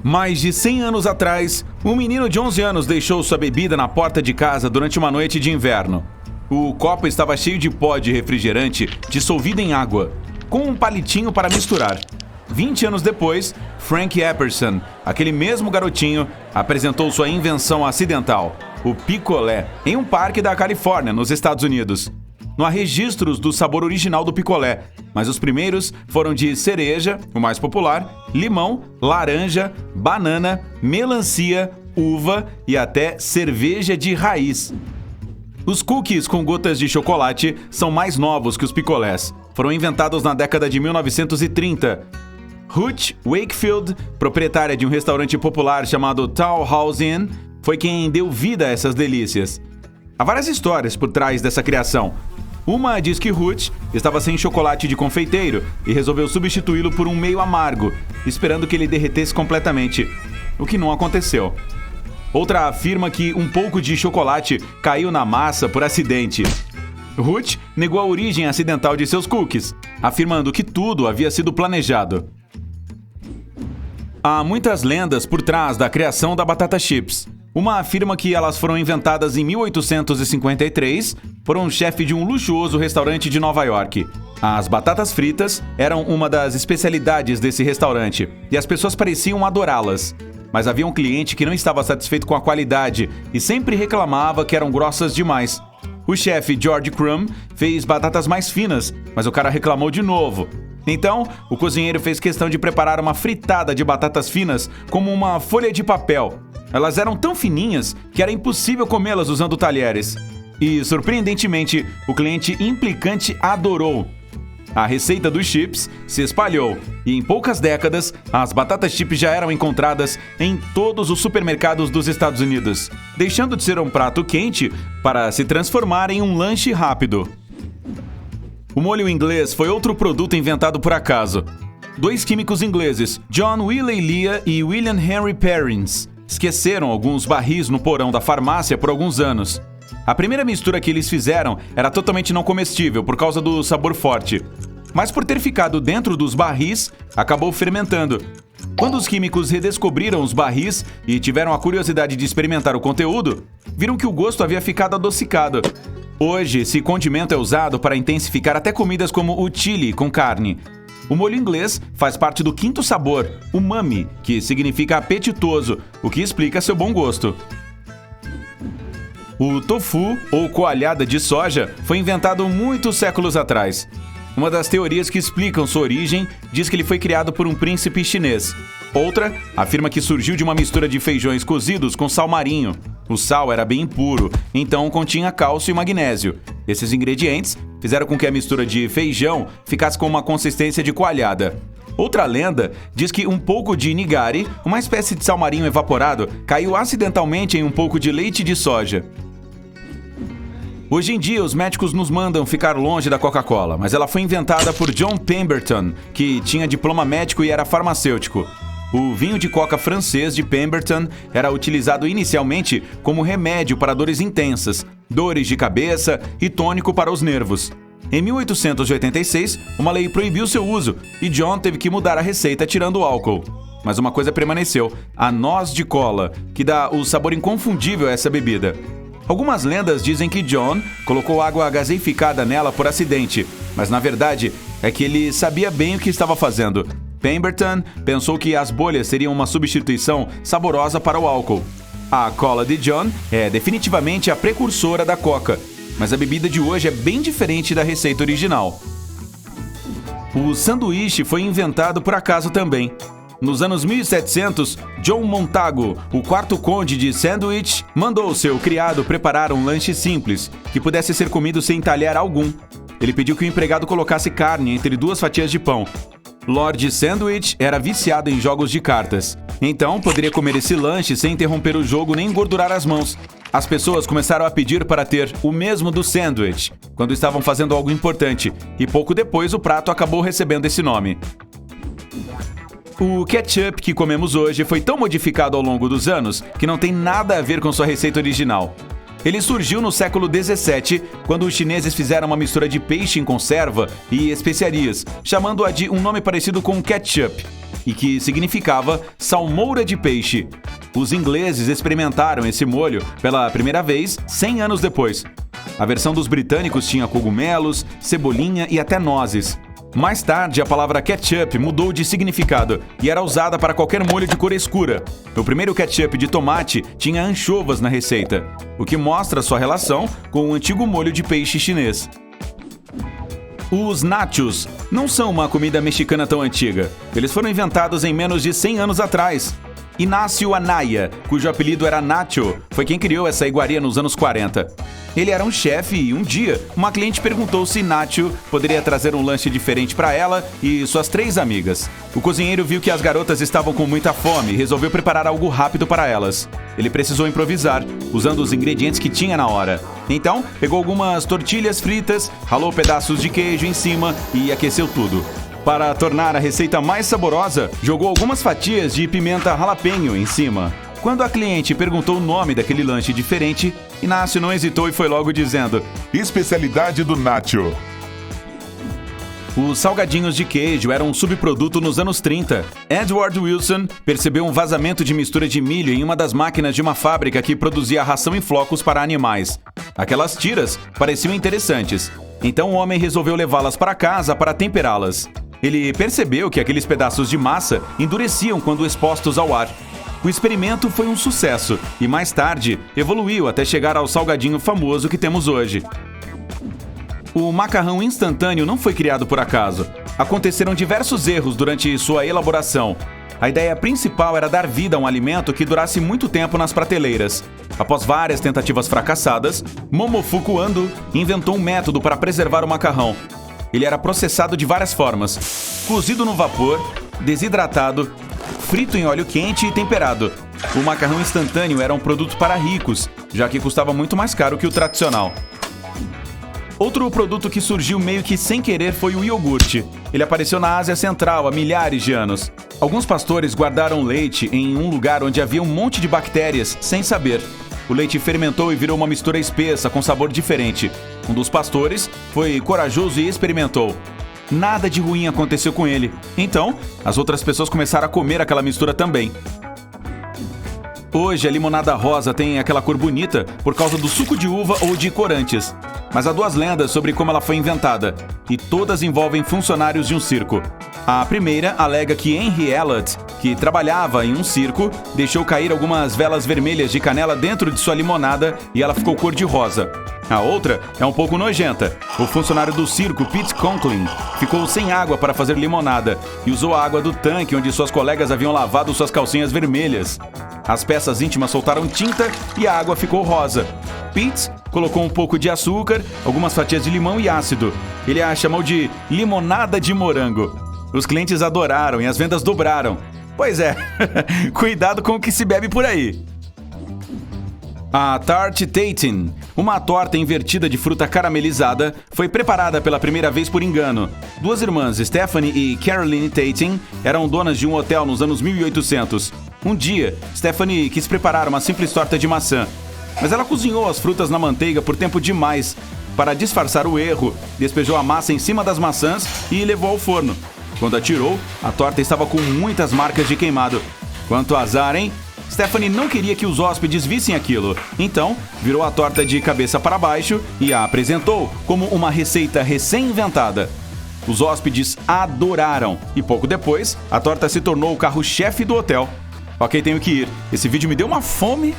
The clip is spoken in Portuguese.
Mais de 100 anos atrás, um menino de 11 anos deixou sua bebida na porta de casa durante uma noite de inverno. O copo estava cheio de pó de refrigerante dissolvido em água, com um palitinho para misturar. 20 anos depois, Frank Epperson, aquele mesmo garotinho, apresentou sua invenção acidental, o picolé, em um parque da Califórnia, nos Estados Unidos. Não há registros do sabor original do picolé, mas os primeiros foram de cereja, o mais popular, limão, laranja, banana, melancia, uva e até cerveja de raiz. Os cookies com gotas de chocolate são mais novos que os picolés. Foram inventados na década de 1930. Ruth Wakefield, proprietária de um restaurante popular chamado Town House Inn, foi quem deu vida a essas delícias. Há várias histórias por trás dessa criação. Uma diz que Ruth estava sem chocolate de confeiteiro e resolveu substituí-lo por um meio amargo, esperando que ele derretesse completamente, o que não aconteceu. Outra afirma que um pouco de chocolate caiu na massa por acidente. Ruth negou a origem acidental de seus cookies, afirmando que tudo havia sido planejado. Há muitas lendas por trás da criação da batata chips. Uma afirma que elas foram inventadas em 1853 por um chefe de um luxuoso restaurante de Nova York. As batatas fritas eram uma das especialidades desse restaurante e as pessoas pareciam adorá-las. Mas havia um cliente que não estava satisfeito com a qualidade e sempre reclamava que eram grossas demais. O chefe George Crumb fez batatas mais finas, mas o cara reclamou de novo. Então, o cozinheiro fez questão de preparar uma fritada de batatas finas como uma folha de papel. Elas eram tão fininhas que era impossível comê-las usando talheres. E, surpreendentemente, o cliente implicante adorou. A receita dos chips se espalhou e, em poucas décadas, as batatas chips já eram encontradas em todos os supermercados dos Estados Unidos, deixando de ser um prato quente para se transformar em um lanche rápido. O molho inglês foi outro produto inventado por acaso. Dois químicos ingleses, John Willey Leah e William Henry Perrins, esqueceram alguns barris no porão da farmácia por alguns anos. A primeira mistura que eles fizeram era totalmente não comestível por causa do sabor forte. Mas por ter ficado dentro dos barris, acabou fermentando. Quando os químicos redescobriram os barris e tiveram a curiosidade de experimentar o conteúdo, viram que o gosto havia ficado adocicado. Hoje, esse condimento é usado para intensificar até comidas como o chili com carne. O molho inglês faz parte do quinto sabor, umami, que significa apetitoso, o que explica seu bom gosto. O tofu, ou coalhada de soja, foi inventado muitos séculos atrás. Uma das teorias que explicam sua origem diz que ele foi criado por um príncipe chinês. Outra afirma que surgiu de uma mistura de feijões cozidos com sal marinho. O sal era bem impuro, então continha cálcio e magnésio. Esses ingredientes fizeram com que a mistura de feijão ficasse com uma consistência de coalhada. Outra lenda diz que um pouco de nigari, uma espécie de sal marinho evaporado, caiu acidentalmente em um pouco de leite de soja. Hoje em dia, os médicos nos mandam ficar longe da Coca-Cola, mas ela foi inventada por John Pemberton, que tinha diploma médico e era farmacêutico. O vinho de coca francês de Pemberton era utilizado inicialmente como remédio para dores intensas, dores de cabeça e tônico para os nervos. Em 1886, uma lei proibiu seu uso e John teve que mudar a receita tirando o álcool. Mas uma coisa permaneceu, a noz de cola, que dá o sabor inconfundível a essa bebida. Algumas lendas dizem que John colocou água gaseificada nela por acidente, mas na verdade é que ele sabia bem o que estava fazendo. Pemberton pensou que as bolhas seriam uma substituição saborosa para o álcool. A cola de John é definitivamente a precursora da Coca, mas a bebida de hoje é bem diferente da receita original. O sanduíche foi inventado por acaso também. Nos anos 1700, John Montagu, o quarto conde de Sandwich, mandou seu criado preparar um lanche simples, que pudesse ser comido sem talher algum. Ele pediu que o empregado colocasse carne entre duas fatias de pão. Lord Sandwich era viciado em jogos de cartas. Então, poderia comer esse lanche sem interromper o jogo nem engordurar as mãos. As pessoas começaram a pedir para ter o mesmo do Sandwich, quando estavam fazendo algo importante, e pouco depois o prato acabou recebendo esse nome. O ketchup que comemos hoje foi tão modificado ao longo dos anos que não tem nada a ver com sua receita original. Ele surgiu no século XVII, quando os chineses fizeram uma mistura de peixe em conserva e especiarias, chamando-a de um nome parecido com ketchup. e que significava salmoura de peixe. Os ingleses experimentaram esse molho pela primeira vez 100 anos depois. A versão dos britânicos tinha cogumelos, cebolinha e até nozes. Mais tarde, a palavra ketchup mudou de significado e era usada para qualquer molho de cor escura. O primeiro ketchup de tomate tinha anchovas na receita, o que mostra sua relação com o antigo molho de peixe chinês. Os nachos não são uma comida mexicana tão antiga. Eles foram inventados em menos de 100 anos atrás. Inácio Anaya, cujo apelido era Nacho, foi quem criou essa iguaria nos anos 40. Ele era um chefe e um dia, uma cliente perguntou se Nacho poderia trazer um lanche diferente para ela e suas 3 amigas. O cozinheiro viu que as garotas estavam com muita fome e resolveu preparar algo rápido para elas. Ele precisou improvisar, usando os ingredientes que tinha na hora. Então, pegou algumas tortilhas fritas, ralou pedaços de queijo em cima e aqueceu tudo. Para tornar a receita mais saborosa, jogou algumas fatias de pimenta jalapeño em cima. Quando a cliente perguntou o nome daquele lanche diferente, Inácio não hesitou e foi logo dizendo: especialidade do Nacho. Os salgadinhos de queijo eram um subproduto nos anos 30. Edward Wilson percebeu um vazamento de mistura de milho em uma das máquinas de uma fábrica que produzia ração em flocos para animais. Aquelas tiras pareciam interessantes, então o homem resolveu levá-las para casa para temperá-las. Ele percebeu que aqueles pedaços de massa endureciam quando expostos ao ar. O experimento foi um sucesso e mais tarde evoluiu até chegar ao salgadinho famoso que temos hoje. O macarrão instantâneo não foi criado por acaso. Aconteceram diversos erros durante sua elaboração. A ideia principal era dar vida a um alimento que durasse muito tempo nas prateleiras. Após várias tentativas fracassadas, Momofuku Ando inventou um método para preservar o macarrão. Ele era processado de várias formas: cozido no vapor, desidratado, frito em óleo quente e temperado. O macarrão instantâneo era um produto para ricos, já que custava muito mais caro que o tradicional. Outro produto que surgiu meio que sem querer foi o iogurte. Ele apareceu na Ásia Central há milhares de anos. Alguns pastores guardaram leite em um lugar onde havia um monte de bactérias, sem saber. O leite fermentou e virou uma mistura espessa com sabor diferente. Um dos pastores foi corajoso e experimentou. Nada de ruim aconteceu com ele. Então, as outras pessoas começaram a comer aquela mistura também. Hoje, a limonada rosa tem aquela cor bonita por causa do suco de uva ou de corantes. Mas há 2 lendas sobre como ela foi inventada, e todas envolvem funcionários de um circo. A primeira alega que Henry Elliot, que trabalhava em um circo, deixou cair algumas velas vermelhas de canela dentro de sua limonada e ela ficou cor-de-rosa. A outra é um pouco nojenta. O funcionário do circo, Pete Conklin, ficou sem água para fazer limonada e usou a água do tanque onde suas colegas haviam lavado suas calcinhas vermelhas. As peças íntimas soltaram tinta e a água ficou rosa. Pete colocou um pouco de açúcar, algumas fatias de limão e ácido. Ele a chamou de limonada de morango. Os clientes adoraram e as vendas dobraram. Pois é, cuidado com o que se bebe por aí. A Tarte Tatin, uma torta invertida de fruta caramelizada, foi preparada pela primeira vez por engano. 2 irmãs, Stephanie e Caroline Tatin, eram donas de um hotel nos anos 1800. Um dia, Stephanie quis preparar uma simples torta de maçã, mas ela cozinhou as frutas na manteiga por tempo demais. Para disfarçar o erro, despejou a massa em cima das maçãs e levou ao forno. Quando a tirou, a torta estava com muitas marcas de queimado. Quanto azar, hein? Stephanie não queria que os hóspedes vissem aquilo, então virou a torta de cabeça para baixo e a apresentou como uma receita recém-inventada. Os hóspedes adoraram e pouco depois, a torta se tornou o carro-chefe do hotel. Ok, tenho que ir. Esse vídeo me deu uma fome.